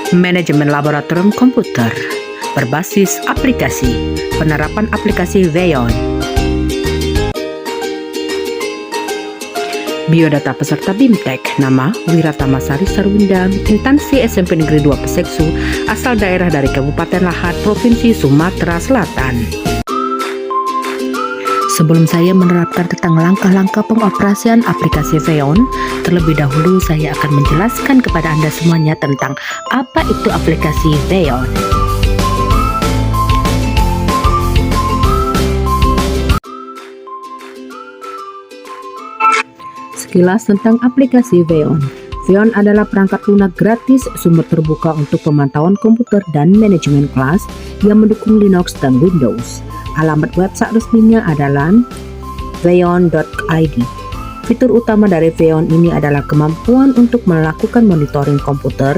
Manajemen laboratorium komputer berbasis aplikasi, penerapan aplikasi Veyon. Biodata peserta BIMTEK, nama Wiratamasari Sarwinda, instansi SMP Negeri 2 Peseksu, asal daerah dari Kabupaten Lahat, Provinsi Sumatera Selatan. Sebelum saya menerapkan tentang langkah-langkah pengoperasian aplikasi Veyon, terlebih dahulu saya akan menjelaskan kepada Anda semuanya tentang apa itu aplikasi Veyon. Sekilas tentang aplikasi Veyon. Veyon adalah perangkat lunak gratis sumber terbuka untuk pemantauan komputer dan manajemen kelas yang mendukung Linux dan Windows. Alamat website resminya adalah veyon.id. Fitur utama dari Veyon ini adalah kemampuan untuk melakukan monitoring komputer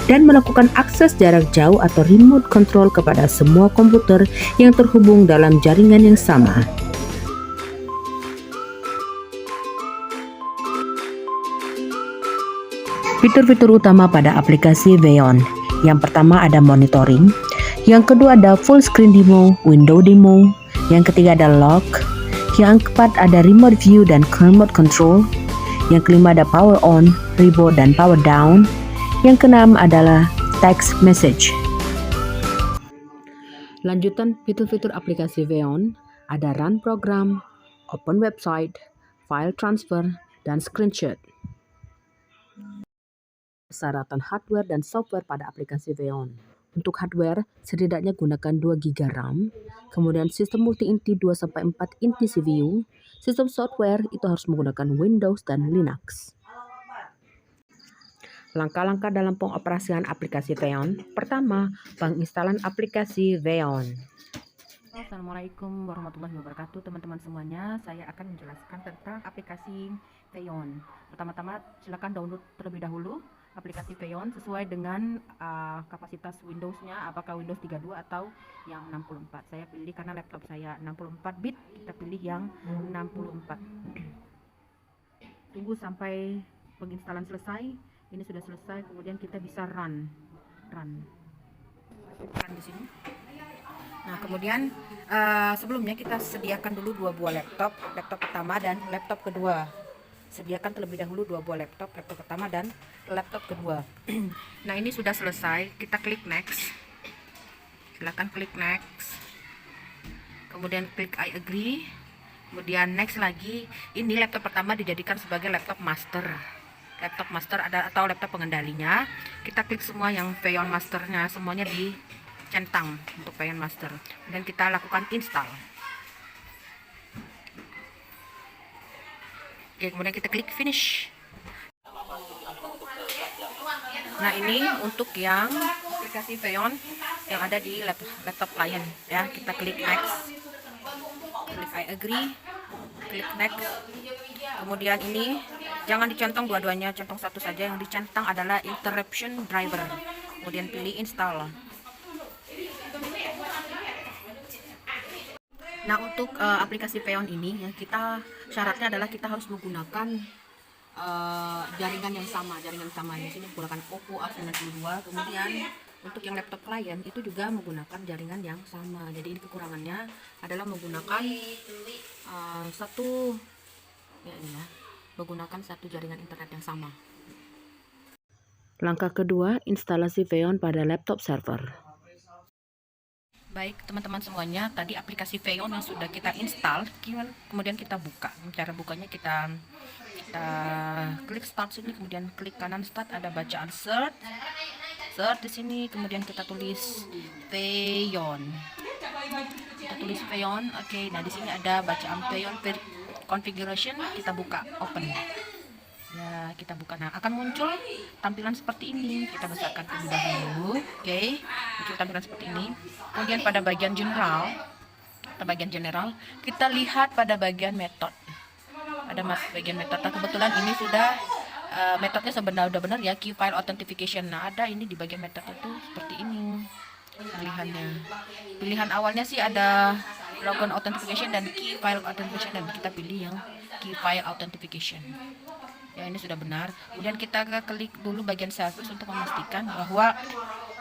dan melakukan akses jarak jauh atau remote control kepada semua komputer yang terhubung dalam jaringan yang sama. Fitur-fitur utama pada aplikasi Veyon. Yang pertama ada monitoring, yang kedua ada full screen demo, window demo, yang ketiga ada log, yang keempat ada remote view dan remote control, yang kelima ada power on, reboot dan power down, yang keenam adalah text message. Lanjutan fitur-fitur aplikasi Veyon ada run program, open website, file transfer, dan screenshot. Persyaratan hardware dan software pada aplikasi Veyon. Untuk hardware, setidaknya gunakan 2 GB RAM, kemudian sistem multi-inti 2-4 inti CPU, sistem software itu harus menggunakan Windows dan Linux. Langkah-langkah dalam pengoperasian aplikasi Veyon. Pertama, penginstalan aplikasi Veyon. Assalamualaikum warahmatullahi wabarakatuh teman-teman semuanya. Saya akan menjelaskan tentang aplikasi Veyon. Pertama-tama silakan download terlebih dahulu aplikasi Veyon sesuai dengan kapasitas Windows-nya, apakah Windows 32 atau yang 64. Saya pilih karena laptop saya 64 bit, kita pilih yang 64. Tunggu sampai penginstalan selesai. Ini sudah selesai, kemudian kita bisa run di sini. Nah, kemudian sebelumnya kita sediakan dulu 2 buah laptop pertama dan laptop kedua. Sediakan terlebih dahulu 2 buah laptop pertama dan laptop kedua. Nah, ini sudah selesai, kita klik next. Silakan klik next. Kemudian klik I agree. Kemudian next lagi. Ini laptop pertama dijadikan sebagai laptop master. Laptop master atau laptop pengendalinya. Kita klik semua yang Veyon masternya, semuanya dicentang untuk Veyon master. Dan kita lakukan install. Oke, kemudian kita klik finish. Nah, ini untuk yang aplikasi Veyon yang ada di laptop klien ya. Kita klik next, klik I agree, klik next. Kemudian ini jangan dicentang dua-duanya, centang satu saja. Yang dicentang adalah interruption driver. Kemudian pilih install. Nah, untuk aplikasi Veyon ini ya, kita syaratnya adalah kita harus menggunakan jaringan yang sama. Di sini menggunakan Oppo A92. Kemudian untuk yang laptop klien itu juga menggunakan jaringan yang sama. Jadi ini kekurangannya adalah menggunakan menggunakan satu jaringan internet yang sama. Langkah kedua, instalasi Veyon pada laptop server. Baik teman-teman semuanya, tadi aplikasi Veyon yang sudah kita install, kemudian kita buka. Cara bukanya kita klik start sini, kemudian klik kanan start, ada bacaan search di sini, kemudian kita tulis Veyon. Oke. Nah, di sini ada bacaan Veyon configuration, kita buka open. Ya, kita buka. Nah, akan muncul tampilan seperti ini. Kita besarkan terlebih dahulu. Oke. Muncul tampilan seperti ini. Kemudian pada bagian general, kita lihat pada bagian method. Ada bagian method. Nah, kebetulan ini sudah metodenya sebenarnya ya, key file authentication. Nah, ada ini di bagian method itu seperti ini pilihannya. Pilihan awalnya sih ada logon authentication dan key file authentication, dan kita pilih yang key file authentication. Ya, ini sudah benar. Kemudian kita klik dulu bagian service untuk memastikan bahwa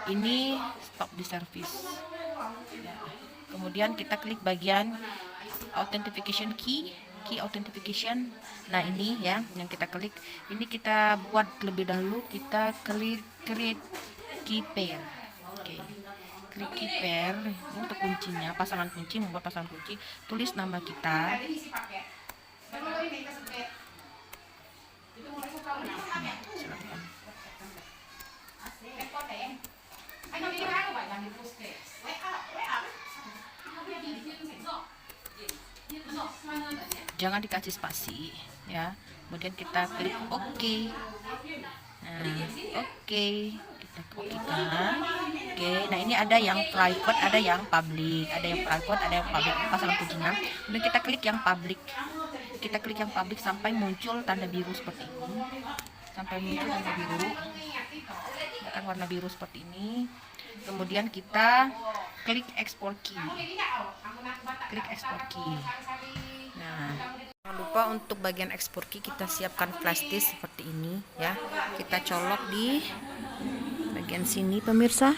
ini stop di service. Ya. Kemudian kita klik bagian authentication key authentication. Nah, ini ya yang kita klik. Ini kita buat lebih dahulu, kita klik create key pair. Oke. Klik key pair untuk kuncinya, pasangan kunci, membuat pasangan kunci, tulis nama kita. Silakan. Jangan dikasih spasi ya. Kemudian kita klik OK. Nah, OK, kita OK kan. Oke, nah ini ada yang private, ada yang public, ada yang private, ada yang public, pasangan kuncinya. Kemudian kita klik yang public. Kita klik yang public sampai muncul tanda biru seperti ini. Sampai muncul tanda biru. Akan warna biru seperti ini. Kemudian kita klik export key. Klik export key. Nah, jangan lupa untuk bagian export key kita siapkan flash disk seperti ini ya. Kita colok di bagian sini pemirsa.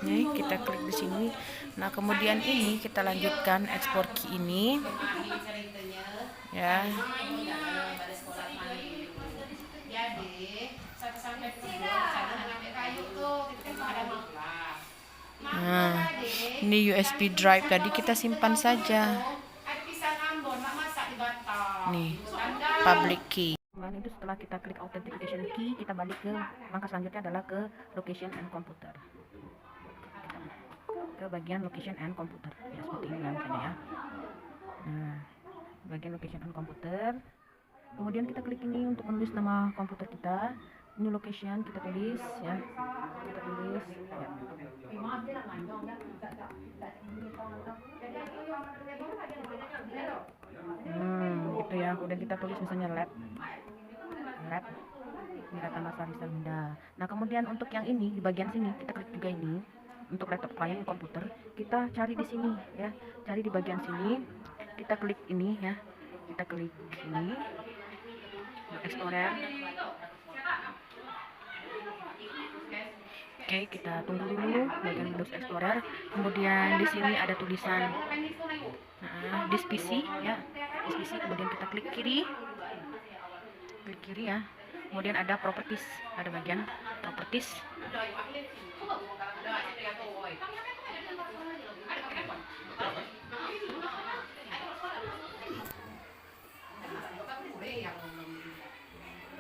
Nih, kita klik di sini. Nah, kemudian ini kita lanjutkan export key ini. Ya. Nah, ini USB drive tadi kita simpan saja. Nih, public key. Kemarin itu setelah kita klik authentication key, kita balik ke langkah selanjutnya adalah ke location and computer. Ke bagian location and computer. Ya, seperti ini misalnya ya. Nah, bagian location and computer. Kemudian kita klik ini untuk menulis nama komputer kita. Ini location kita tulis ya. Kita tulis ya. Gitu ya. Kemudian kita tulis misalnya lab Wiratama Sarisaminda. Nah, kemudian untuk yang ini di bagian sini kita klik juga ini untuk laptop klien komputer. Kita cari di sini ya. Cari di bagian sini. Kita klik ini ya. Kita klik ini. Explorer. Oke, kita tunggu dulu bagian Windows Explorer. Kemudian di sini ada tulisan disk PC ya, disk PC. Kemudian kita klik kiri ya. Kemudian ada properties, ada bagian properties.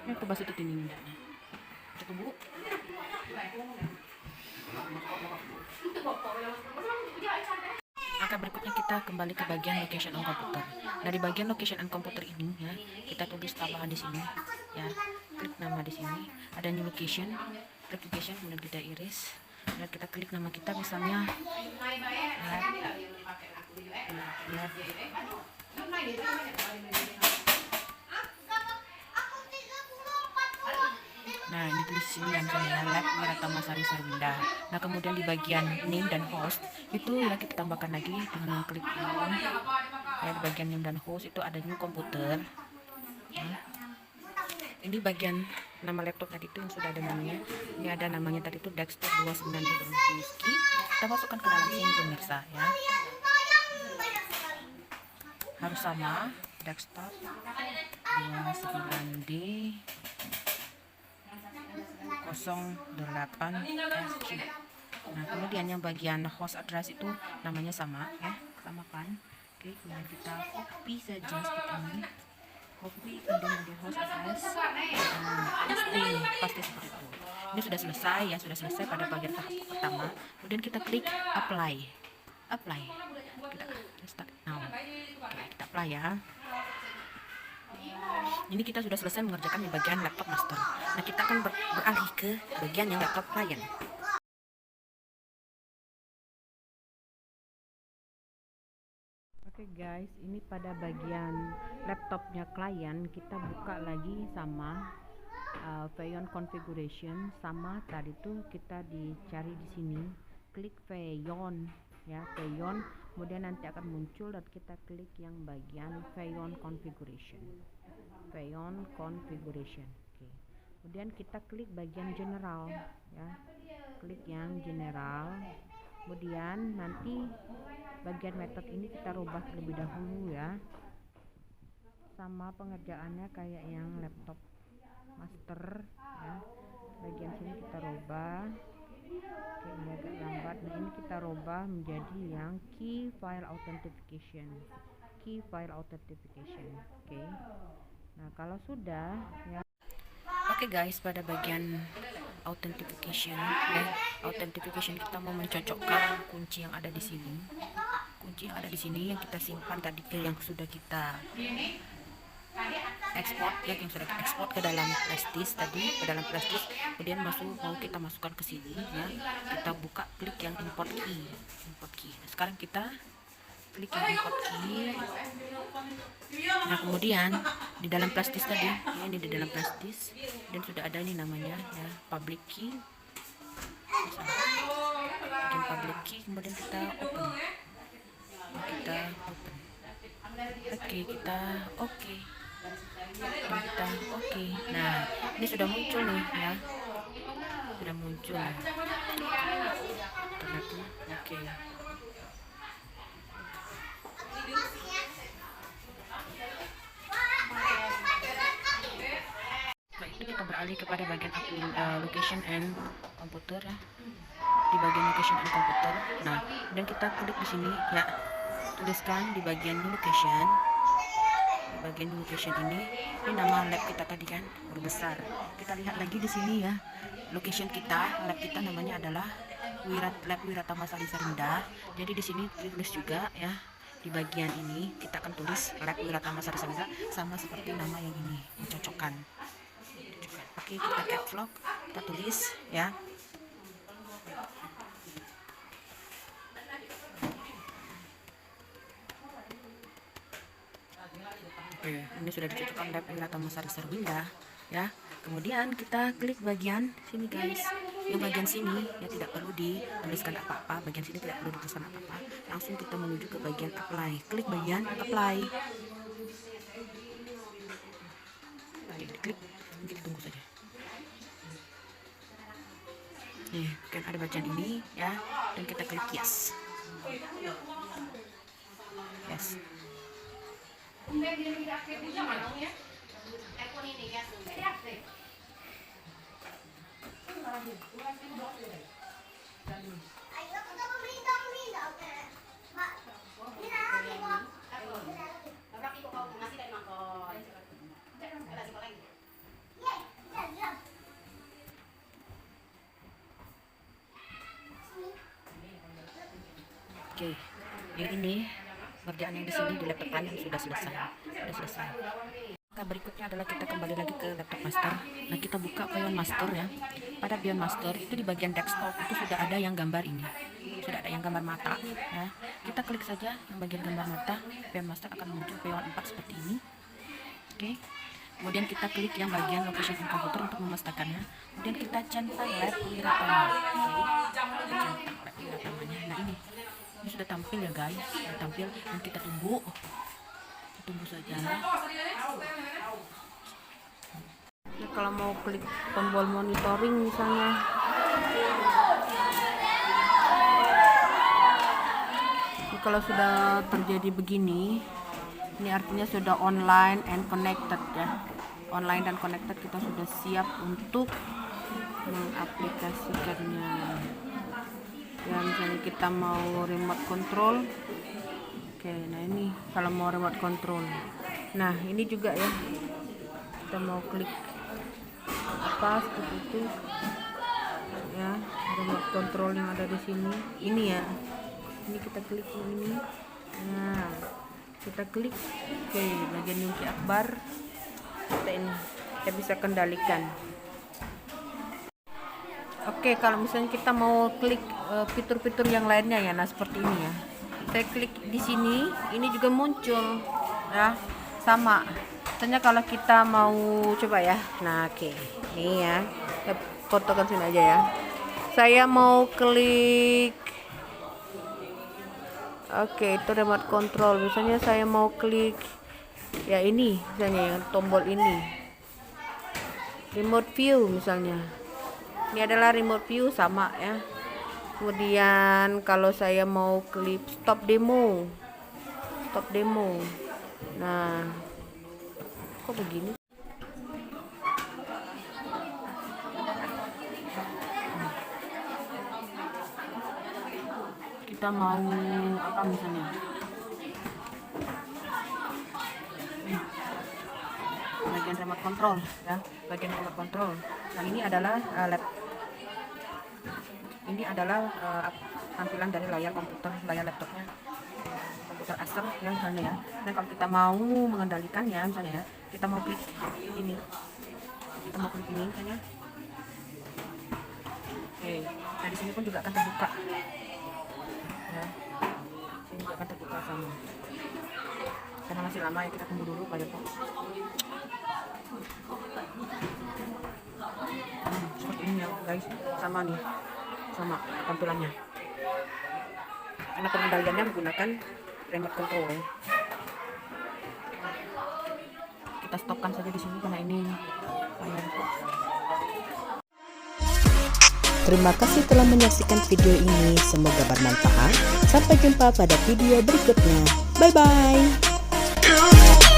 Ini coba situ ini enggak. Tunggu. Langkah berikutnya kita kembali ke bagian location on computer. Nah, di bagian location on computer ini ya, kita tulis tambahan di sini ya. Klik nama di sini, ada new location. Klik location, kemudian kita iris. Dan kita klik nama kita misalnya Nah, ini tulis sini yang saya lab Wiratama Sarisaminda. Nah, kemudian di bagian name dan host itu ya kita tambahkan lagi dengan klik ini. Ya, di bagian name dan host itu ada new komputer. Nah, ini bagian nama laptop tadi itu yang sudah ada namanya. Ini ada namanya tadi itu desktop 29 Whiskey. Kita masukkan ke dalam sini pemirsa ya. Harus sama desktop 29D 08 SQ. Nah, kemudian yang bagian host address itu namanya sama ya, samakan. Oke, kemudian kita copy saja seperti ini. Copy kemudian bagian host address. Pasti seperti itu. Ini sudah selesai ya, sudah selesai pada bagian tahap pertama. Kemudian kita klik apply. Kita start now. Oke, kita apply ya. Ini kita sudah selesai mengerjakan di bagian laptop master. Nah, kita akan beralih ke bagian yang laptop klien. Oke guys, ini pada bagian laptopnya klien kita buka lagi sama Veyon configuration. Sama tadi tuh kita dicari di sini, klik Veyon ya, Veyon Kemudian nanti akan muncul dan kita klik yang bagian Veyon Configuration. Veyon Configuration. Oke. Kemudian kita klik bagian General ya. Klik yang General. Kemudian nanti bagian method ini kita rubah terlebih dahulu ya. Sama pengerjaannya kayak yang laptop master ya. Bagian sini kita rubah. Oke, ini agak lambat. Nah, ini kita rubah menjadi yang key file authentication. Key file authentication. Oke. Nah, kalau sudah ya. Oke guys, pada bagian authentication ya, authentication kita mau mencocokkan kunci yang ada di sini. Kunci yang ada di sini yang kita simpan tadi yang sudah kita ekspor ya, yang sudah kita ekspor ke dalam flash disk tadi, ke dalam flash disk. Kemudian mau kita masukkan ke sini ya. Kita buka, klik yang import key. Nah, sekarang kita klik yang import key. Nah, kemudian di dalam flash disk tadi ya, ini di dalam flash disk dan sudah ada ini namanya ya, public key. Bikin public key, kemudian kita open. Oke, kita oke. Nah, ini sudah muncul nih ya. Sudah muncul. Oke. Baik, kita beralih kepada bagian location and computer ya. Di bagian location and computer. Nah, dan kita klik di sini ya. Tuliskan di bagian location. Di bagian location ini nama lab kita tadi kan berbesar. Kita lihat lagi di sini ya. Location kita, lab kita namanya adalah Lab Wiratama Sari Sarinda. Jadi di sini tulis juga ya. Di bagian ini kita akan tulis Lab Wiratama Sari Sarinda sama seperti nama yang ini, mencocokkan. Oke, kita caps lock, kita tulis ya. Oke, ini sudah dicocokkan Lab Wiratama Sari Sarinda ya. Kemudian kita klik bagian sini guys. Yang bagian sini ya tidak perlu dituliskan apa-apa. Bagian sini tidak perlu dituliskan apa-apa. Langsung kita menuju ke bagian apply. Klik bagian apply. Oke, klik. Kita tunggu saja. Nih, kan ada bagian ini ya. Dan kita klik yes. Yes. Oke, yang ini kerjaan yang di sini di laptop kalian sudah selesai. Nah, berikutnya adalah kita kembali lagi ke laptop master. Nah, kita buka Veyon Master ya. Pada Veyon Master itu di bagian desktop itu sudah ada yang gambar ini. Sudah ada yang gambar mata ya. Kita klik saja yang bagian gambar mata. Veyon Master akan muncul Veyon 4 seperti ini. Oke. Kemudian kita klik yang bagian location and computer untuk memastikannya. Kemudian kita centang Lab Wiratama. Nah, ini sudah tampil ya guys. Sudah tampil dan kita tunggu saja. Ya, kalau mau klik tombol monitoring misalnya, ya, kalau sudah terjadi begini, ini artinya sudah online and connected ya. Online dan connected, kita sudah siap untuk mengaplikasikannya. Ya, misalnya kita mau remote control. Oke, nah ini kalau mau remote control. Nah, ini juga ya. Kita mau klik apa seperti itu. Ya, remote control yang ada di sini. Ini ya. Ini kita klik ini. Nah, kita klik oke, bagian Yungki Akbar. Kita bisa kendalikan. Oke, kalau misalnya kita mau klik fitur-fitur yang lainnya ya, nah seperti ini ya. Saya klik di sini, ini juga muncul ya, sama. Misalnya kalau kita mau coba ya, nah oke, ini ya, saya fotokan sini aja ya. Saya mau klik Oke, itu remote control. Misalnya saya mau klik ya ini, misalnya yang tombol ini. Remote view misalnya. Ini adalah remote view sama ya. Kemudian kalau saya mau klik stop demo. Stop demo. Nah, kok begini? Kita mau apa misalnya? Bagian remote control ya, bagian remote control. Nah, ini adalah ini adalah tampilan dari layar komputer, layar laptopnya, komputer Acer ya misalnya ya. Nah, kalau kita mau mengendalikannya misalnya ya, kita mau klik ini, misalnya. Oke, nah di sini pun juga akan terbuka ya, ini juga akan terbuka sama, karena masih lama ya, kita tunggu dulu Firefox. Seperti ini ya guys, sama nih, sama tampilannya, karena pengendaliannya menggunakan remote control ya. Kita stopkan saja di sini karena ini Firefox. Terima kasih telah menyaksikan video ini, semoga bermanfaat. Sampai jumpa pada video berikutnya. Bye bye.